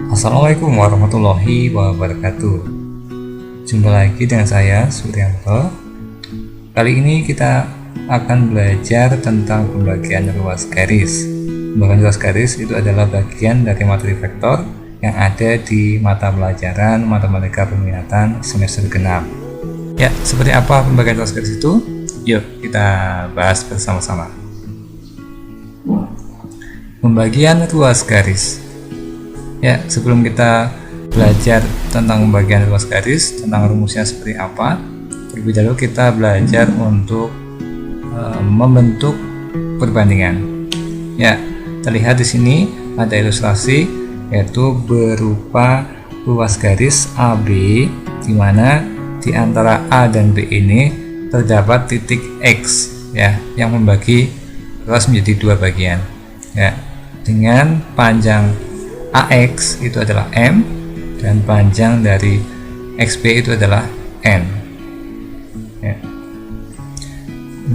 Assalamualaikum warahmatullahi wabarakatuh. Jumpa lagi dengan saya Suryanto. Kali ini kita akan belajar tentang pembagian ruas garis. Pembagian ruas garis itu adalah bagian dari materi vektor yang ada di mata pelajaran Matematika Peminatan semester genap. Ya, seperti apa pembagian ruas garis itu? Yuk kita bahas bersama-sama. Pembagian ruas garis. Ya, sebelum kita belajar tentang pembagian ruas garis, tentang rumusnya seperti apa, terlebih dahulu kita belajar untuk membentuk perbandingan. Ya, terlihat di sini ada ilustrasi yaitu berupa ruas garis AB, di mana di antara A dan B ini terdapat titik X, ya, yang membagi ruas menjadi dua bagian, ya, dengan panjang AX itu adalah M dan panjang dari XB itu adalah N, ya.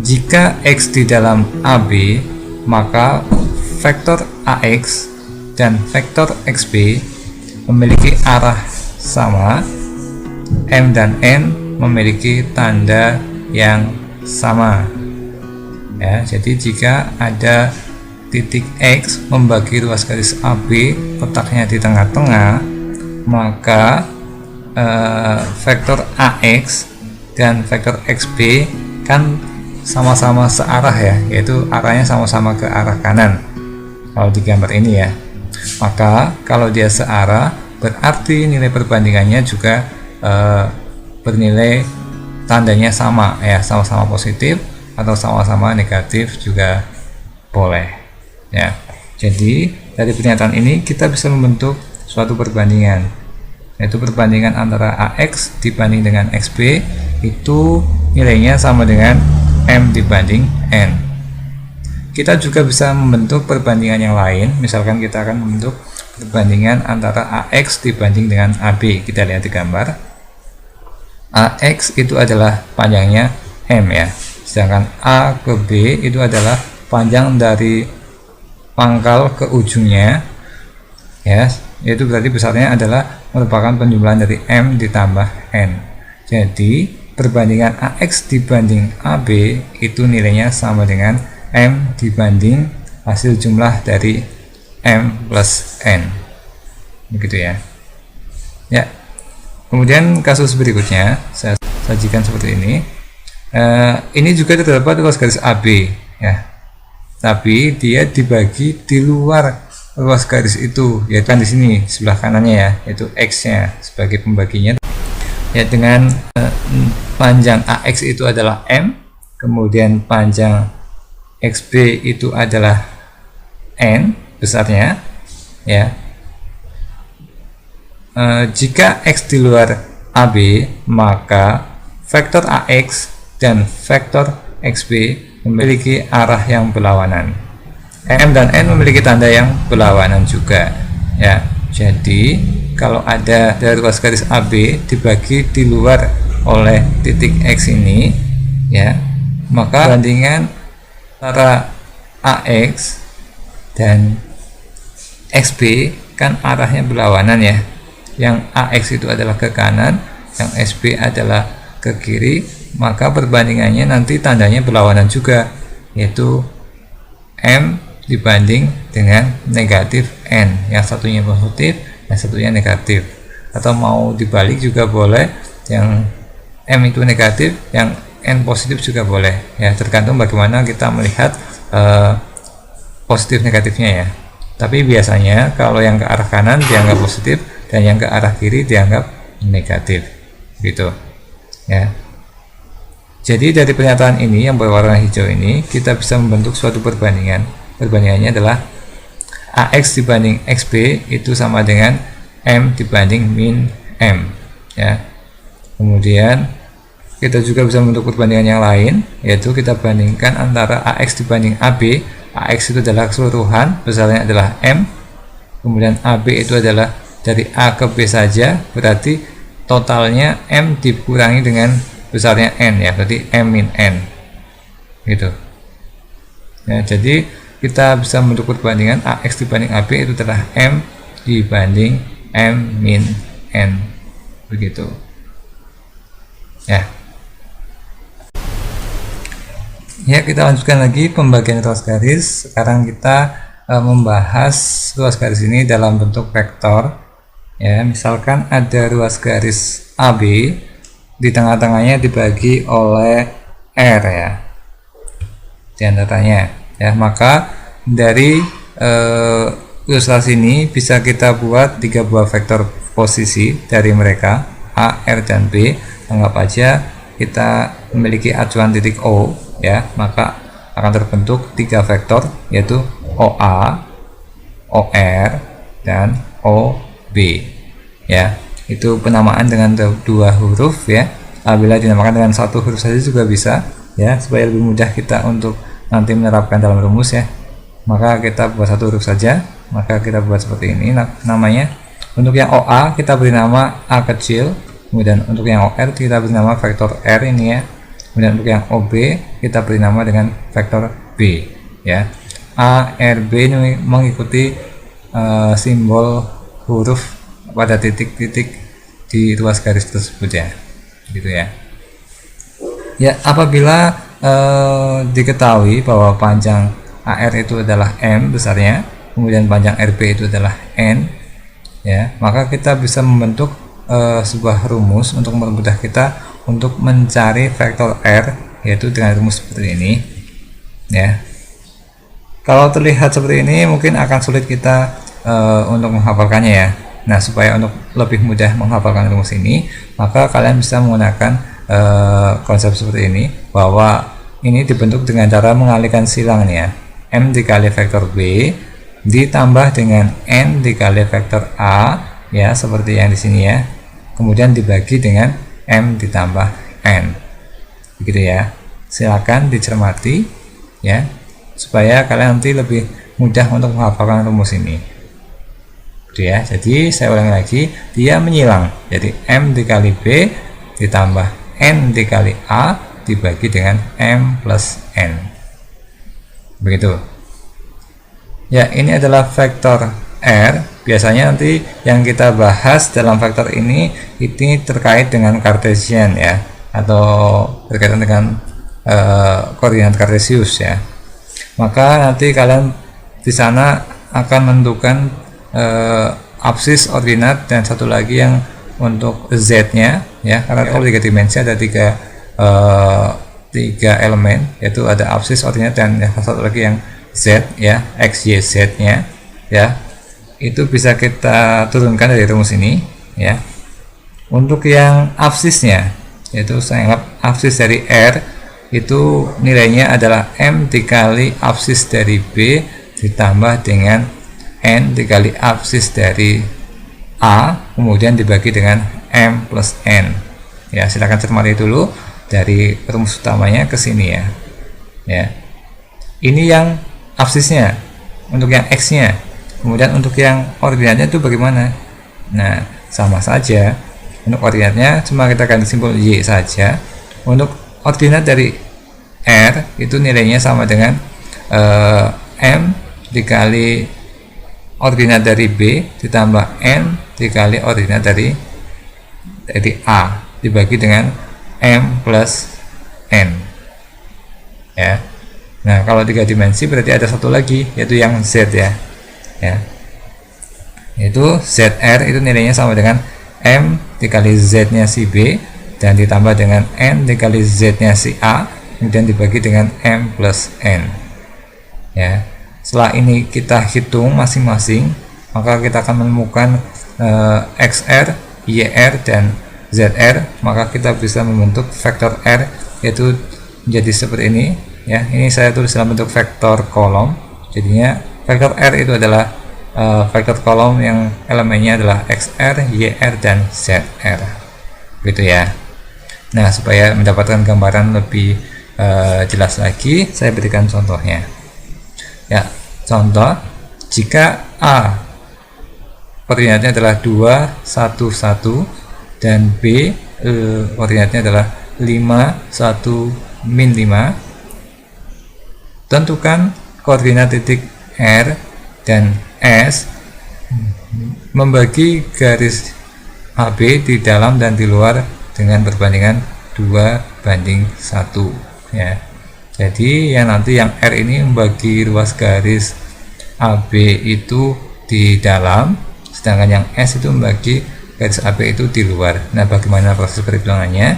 Jika X di dalam AB, maka vektor AX dan vektor XB memiliki arah sama. M dan N memiliki tanda yang sama, ya. Jadi jika ada titik X membagi ruas garis AB, letaknya di tengah-tengah, maka vektor AX dan vektor XB kan sama-sama searah, ya, yaitu arahnya sama-sama ke arah kanan kalau di gambar ini, ya. Maka kalau dia searah, berarti nilai perbandingannya juga bernilai tandanya sama, ya, sama-sama positif atau sama-sama negatif juga boleh, ya. Jadi dari pernyataan ini kita bisa membentuk suatu perbandingan, yaitu perbandingan antara AX dibanding dengan XB itu nilainya sama dengan M dibanding N. Kita juga bisa membentuk perbandingan yang lain, misalkan kita akan membentuk perbandingan antara AX dibanding dengan AB. Kita lihat di gambar. AX itu adalah panjangnya M, ya, sedangkan A ke B itu adalah panjang dari pangkal ke ujungnya, ya, yaitu berarti besarnya adalah merupakan penjumlahan dari M ditambah N. Jadi perbandingan AX dibanding AB itu nilainya sama dengan M dibanding hasil jumlah dari M plus N, begitu, ya. Ya, kemudian kasus berikutnya saya sajikan seperti ini. Ini juga terdapat ruas garis AB, ya, tapi dia dibagi di luar ruas garis itu, yaitu kan di sini sebelah kanannya, ya, yaitu X-nya sebagai pembaginya, ya, dengan panjang AX itu adalah M, kemudian panjang XB itu adalah N besarnya, ya. Jika X di luar AB, maka vektor AX dan vektor XB memiliki arah yang berlawanan. M dan N memiliki tanda yang berlawanan juga, ya. Jadi kalau ada dari ruas garis AB dibagi di luar oleh titik X ini, ya, maka bandingan antara AX dan XB kan arahnya berlawanan, ya. Yang AX itu adalah ke kanan, yang XB adalah ke kiri, maka perbandingannya nanti tandanya berlawanan juga, yaitu M dibanding dengan negatif N, yang satunya positif, yang satunya negatif, atau mau dibalik juga boleh, yang M itu negatif, yang N positif juga boleh, ya, tergantung bagaimana kita melihat positif negatifnya, ya. Tapi biasanya kalau yang ke arah kanan dianggap positif dan yang ke arah kiri dianggap negatif, gitu, ya. Jadi dari pernyataan ini yang berwarna hijau ini kita bisa membentuk suatu perbandingan. Perbandingannya adalah AX dibanding XB itu sama dengan M dibanding min M, ya. Kemudian kita juga bisa membentuk perbandingan yang lain, yaitu kita bandingkan antara AX dibanding AB. AX itu adalah keseluruhan, besarnya adalah M, kemudian AB itu adalah dari A ke B saja, berarti totalnya M dikurangi dengan besarnya N, ya, berarti M min N. gitu ya. Jadi kita bisa membentuk perbandingan AX dibanding AB itu adalah M dibanding M min N, begitu ya. Ya, kita lanjutkan lagi pembagian ruas garis. Sekarang kita membahas ruas garis ini dalam bentuk vektor ya. Misalkan ada ruas garis AB, di tengah-tengahnya dibagi oleh R ya, di antaranya ya. Maka dari ilustrasi ini bisa kita buat 3 buah vektor posisi dari mereka A, R, dan B. Anggap aja kita memiliki acuan titik O ya, maka akan terbentuk 3 vektor, yaitu OA, OR, dan OB ya. Itu penamaan dengan 2 huruf ya. Apabila dinamakan dengan 1 huruf saja juga bisa ya, supaya lebih mudah kita untuk nanti menerapkan dalam rumus ya. Maka kita buat 1 huruf saja, maka kita buat seperti ini namanya. Untuk yang OA kita beri nama A kecil, kemudian untuk yang OR kita beri nama vektor R ini ya. Kemudian untuk yang OB kita beri nama dengan vektor B ya. A, R, B ini mengikuti simbol huruf pada titik-titik di ruas garis tersebut ya, gitu ya. Ya, apabila diketahui bahwa panjang AR itu adalah M besarnya, kemudian panjang RB itu adalah N ya, maka kita bisa membentuk sebuah rumus untuk mempermudah kita untuk mencari vektor R, yaitu dengan rumus seperti ini ya. Kalau terlihat seperti ini mungkin akan sulit kita untuk menghafalkannya ya. Nah, supaya untuk lebih mudah menghafalkan rumus ini, maka kalian bisa menggunakan konsep seperti ini, bahwa ini dibentuk dengan cara mengalihkan silang nih ya. M dikali vektor B ditambah dengan N dikali vektor A ya, seperti yang di sini ya. Kemudian dibagi dengan M ditambah N, begitu ya. Silakan dicermati ya, supaya kalian nanti lebih mudah untuk menghafalkan rumus ini, gitu ya. Jadi saya ulangi lagi, dia menyilang, jadi M dikali B ditambah N dikali A dibagi dengan M plus N, begitu ya. Ini adalah vektor R. Biasanya nanti yang kita bahas dalam vektor ini terkait dengan Cartesian ya, atau berkaitan dengan koordinat kartesius ya. Maka nanti kalian di sana akan menentukan absis, ordinat, dan satu lagi yang untuk z-nya ya, karena kalau 3 dimensi ada 3 elemen, yaitu ada absis, ordinat, dan satu lagi yang z ya, x, y, z-nya ya. Itu bisa kita turunkan dari rumus ini ya. Untuk yang absisnya, yaitu saya anggap absis dari R itu nilainya adalah M dikali absis dari B ditambah dengan N dikali absis dari A, kemudian dibagi dengan M plus N ya. Silakan cermati dulu dari rumus utamanya ke sini ya. Ini yang absisnya. Untuk yang X nya, kemudian untuk yang ordinatnya itu bagaimana? Nah, sama saja. Untuk ordinatnya cuma kita ganti simbol Y saja. Untuk ordinat dari R itu nilainya sama dengan M dikali ordinat dari B ditambah N dikali ordinat dari A dibagi dengan M plus N ya. Nah, kalau 3 dimensi berarti ada satu lagi, yaitu yang Z ya. Yaitu ZR itu nilainya sama dengan M dikali Z nya si B dan ditambah dengan N dikali Z nya si A, kemudian dibagi dengan M plus N ya. Setelah ini kita hitung masing-masing, maka kita akan menemukan XR, YR, dan ZR. Maka kita bisa membentuk vektor R, yaitu menjadi seperti ini ya. Ini saya tulis dalam bentuk vektor kolom, jadinya vektor R itu adalah vektor kolom yang elemennya adalah XR, YR, dan ZR, gitu ya. Nah, supaya mendapatkan gambaran lebih jelas lagi, saya berikan contohnya ya. Contoh, jika A koordinatnya adalah 2, 1, 1 dan B koordinatnya adalah 5, 1, min 5, tentukan koordinat titik R dan S, membagi garis AB di dalam dan di luar dengan perbandingan 2:1 ya. Jadi nanti yang R ini membagi ruas garis AB itu di dalam, sedangkan yang S itu membagi garis AB itu di luar. Nah, bagaimana proses perhitungannya?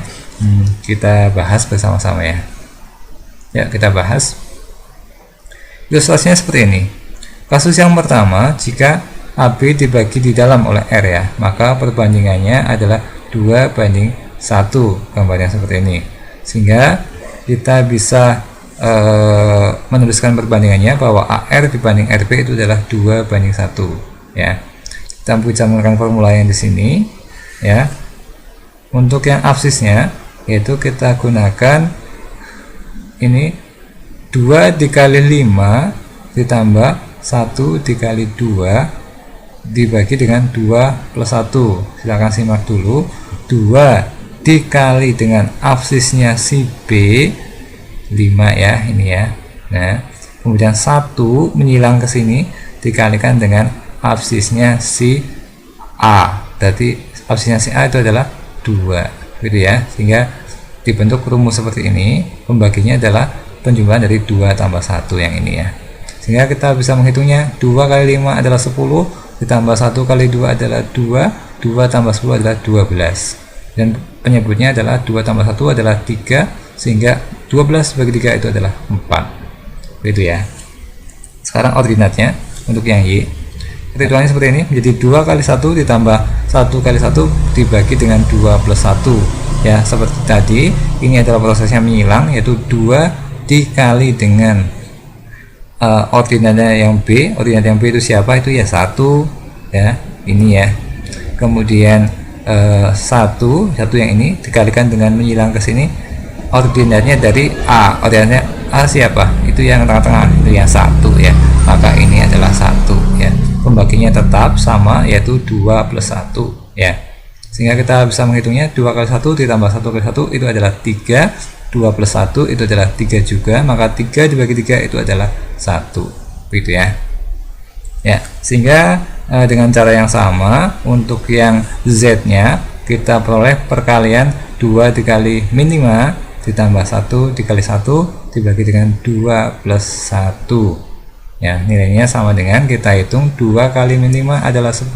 Kita bahas bersama-sama ya. Ya, kita bahas. Ilustrasinya seperti ini. Kasus yang pertama, jika AB dibagi di dalam oleh R ya, maka perbandingannya adalah 2:1, gambarnya seperti ini. Sehingga kita bisa menuliskan perbandingannya bahwa AR dibanding RB itu adalah 2:1 ya. Kita bisa menggunakan formula yang di sini ya. Untuk yang absisnya yaitu kita gunakan ini 2 dikali 5 ditambah 1 dikali 2 dibagi dengan 2 plus 1. Silahkan simak dulu. 2 dikali dengan absisnya si B 5 ya, ini ya. Nah, kemudian 1 menyilang ke sini dikalikan dengan absisnya si A. Berarti absisnya si A itu adalah 2 gitu ya, sehingga dibentuk rumus seperti ini. Pembaginya adalah penjumlahan dari 2 tambah 1 yang ini ya, sehingga kita bisa menghitungnya. 2 kali 5 adalah 10 ditambah 1 kali 2 adalah 2, 2 tambah 10 adalah 12, dan penyebutnya adalah 2 tambah 1 adalah 3, sehingga 12 bagi 3 itu adalah 4 gitu ya. Sekarang ordinatnya untuk yang Y, perhitungannya seperti ini, menjadi 2 kali 1 ditambah 1 kali 1 dibagi dengan 2 plus 1 ya. Seperti tadi, ini adalah prosesnya menyilang, yaitu 2 dikali dengan ordinatnya yang B. Ordinat yang B itu siapa? Itu ya 1 ya, ini ya. Kemudian 1 yang ini dikalikan dengan menyilang ke sini, ordinatnya dari A. Ordinatnya A siapa? Itu yang tengah-tengah, itu yang 1 ya, maka ini adalah 1 ya. Pembaginya tetap sama, yaitu 2 plus 1 ya, sehingga kita bisa menghitungnya. 2 kali 1 ditambah 1 kali 1 itu adalah 3, 2 plus 1 itu adalah 3 juga, maka 3 dibagi 3 itu adalah 1 gitu ya. Ya, sehingga dengan cara yang sama untuk yang Z nya kita peroleh perkalian 2 dikali min 5 ditambah 1 dikali 1 dibagi dengan 2 plus 1 ya. Nilainya sama dengan kita hitung 2 kali min 5 adalah 10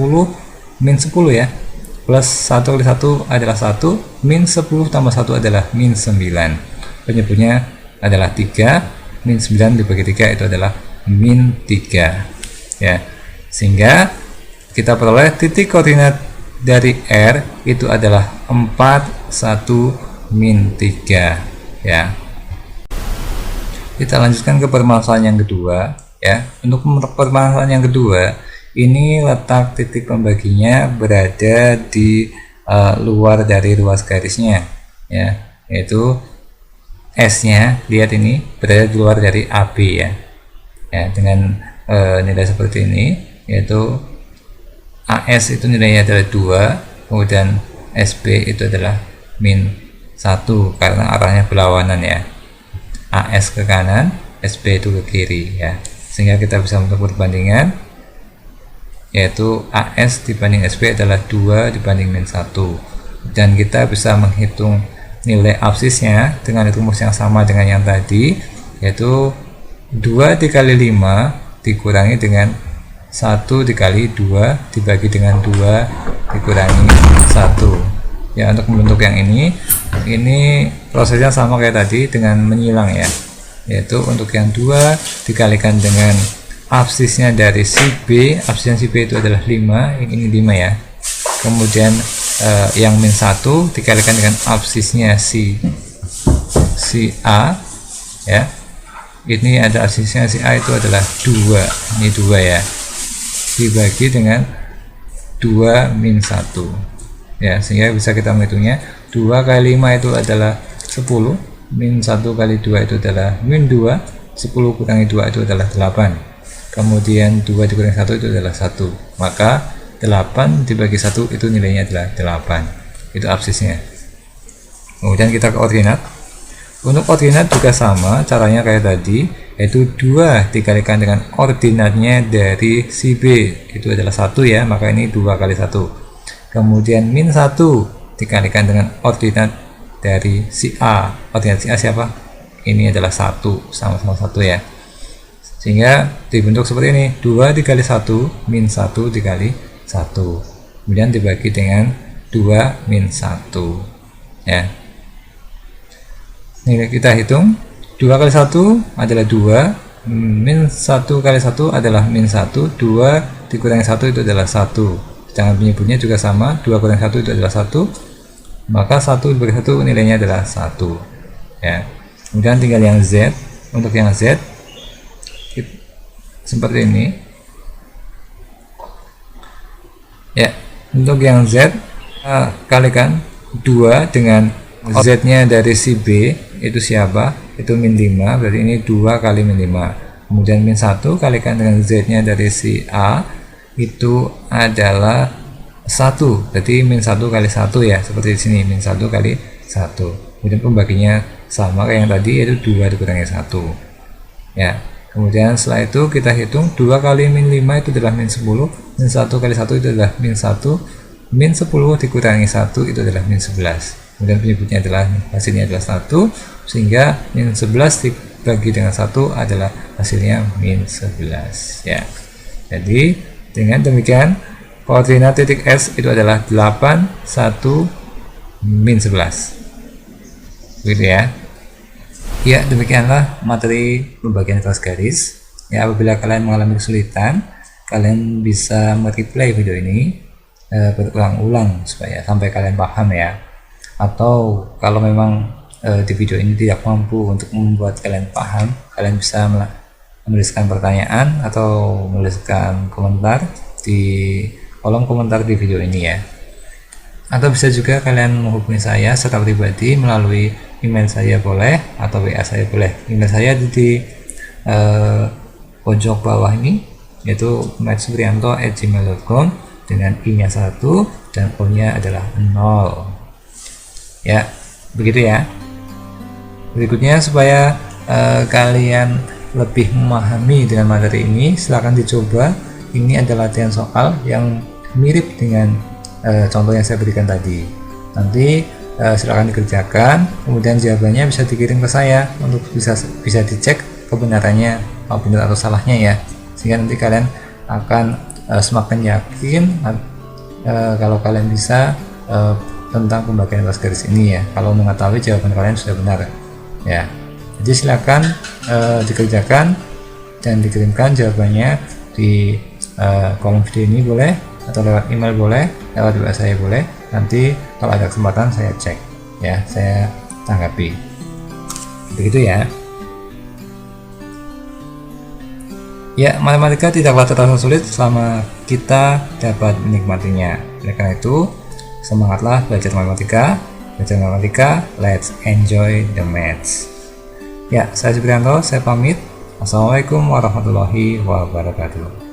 min 10 ya, plus 1 kali 1 adalah 1, min 10 tambah 1 adalah min 9. Penyebutnya adalah 3, min 9 dibagi 3 itu adalah min 3 ya. Sehingga kita peroleh titik koordinat dari R itu adalah 4, 1, min 3 ya. Kita lanjutkan ke permasalahan yang kedua ya. Untuk permasalahan yang kedua, ini letak titik pembaginya berada di luar dari ruas garisnya ya, yaitu S nya, lihat ini berada di luar dari AB ya. Ya, dengan nilai seperti ini, yaitu AS itu nilainya adalah 2, kemudian SB itu adalah min 1 karena arahnya berlawanan ya. AS ke kanan, SB itu ke kiri ya, sehingga kita bisa membentuk perbandingan, yaitu AS dibanding SB adalah 2 dibanding min 1, dan kita bisa menghitung nilai absisnya dengan rumus yang sama dengan yang tadi, yaitu 2 dikali 5 dikurangi dengan 1 dikali 2 dibagi dengan 2 dikurangi 1 ya. Untuk membentuk yang ini prosesnya sama kayak tadi dengan menyilang ya, yaitu untuk yang 2 dikalikan dengan absisnya dari si B. Absisnya si B itu adalah 5, ini 5 ya. Kemudian yang min 1 dikalikan dengan absisnya si A ya. Ini ada absisnya si A itu adalah 2, ini 2 ya, dibagi dengan 2 min 1 ya, sehingga bisa kita menghitungnya. 2 kali 5 itu adalah 10, min 1 kali 2 itu adalah min 2, 10 kurangi 2 itu adalah 8, kemudian 2 dikurangi 1 itu adalah 1, maka 8 dibagi 1 itu nilainya adalah 8, itu absisnya. Kemudian kita ke ordinat. Untuk ordinat juga sama caranya kayak tadi, yaitu 2 dikalikan dengan ordinatnya dari si B, itu adalah 1 ya, maka ini 2 kali 1. Kemudian min 1 dikalikan dengan ordinat dari si A. Ordinat si A siapa? Ini adalah 1, sama-sama 1 ya. Sehingga dibentuk seperti ini, 2 dikali 1 min 1 dikali 1. Kemudian dibagi dengan 2 min 1 ya. Ini kita hitung, 2 kali 1 adalah 2, min 1 kali 1 adalah min 1, 2 dikurangi 1 itu adalah 1. Sedangkan penyebutnya juga sama, 2 kurangi 1 itu adalah 1, maka 1 dibagi 1 nilainya adalah 1 ya. Kemudian tinggal yang Z. Untuk yang Z seperti ini ya. Untuk yang Z kalikan 2 dengan Z nya dari si B, itu siapa? Itu min 5, berarti ini 2 kali min 5. Kemudian min 1 kalikan dengan Z nya dari si A, itu adalah 1, berarti min 1 kali 1 ya, seperti di sini, min 1 kali 1. Kemudian pembaginya sama kayak yang tadi, yaitu 2 dikurangi 1 ya. Kemudian setelah itu kita hitung, 2 kali min 5 itu adalah min 10, min 1 kali 1 itu adalah min 1, min 10 dikurangi 1 itu adalah min 11. Kemudian penyebutnya adalah, hasilnya adalah 1, sehingga min 11 dibagi dengan 1 adalah hasilnya min 11 ya. Jadi dengan demikian koordinat titik S itu adalah 8, 1, min 11 begitu ya. Ya, demikianlah materi pembagian kelas garis ya. Apabila kalian mengalami kesulitan, kalian bisa mereplay video ini berulang-ulang supaya sampai kalian paham ya. Atau kalau memang di video ini tidak mampu untuk membuat kalian paham, kalian bisa menuliskan pertanyaan atau menuliskan komentar di kolom komentar di video ini ya. Atau bisa juga kalian menghubungi saya secara pribadi melalui email saya boleh, atau WA saya boleh. Email saya di pojok bawah ini, yaitu mattsuprianto@gmail.com dengan i-nya 1 dan o-nya adalah 0 ya. Begitu ya. Berikutnya supaya kalian lebih memahami dengan materi ini, silahkan dicoba. Ini adalah latihan soal yang mirip dengan contoh yang saya berikan tadi. Nanti silahkan dikerjakan, kemudian jawabannya bisa dikirim ke saya untuk bisa dicek kebenarannya, mau benar atau salahnya ya, sehingga nanti kalian akan semakin yakin kalau kalian bisa tentang pembagian kelas garis ini ya, kalau mengetahui jawaban kalian sudah benar ya. Jadi silakan dikerjakan dan dikirimkan jawabannya di kolom video ini boleh, atau lewat email boleh, lewat WA saya boleh. Nanti kalau ada kesempatan saya cek ya, saya tanggapi. Begitu ya. Ya, matematika tidaklah terasa sulit selama kita dapat menikmatinya. Oleh karena itu, semangatlah belajar matematika. Belajar matematika, let's enjoy the maths. Ya, saya Suprianto, saya pamit. Assalamualaikum warahmatullahi wabarakatuh.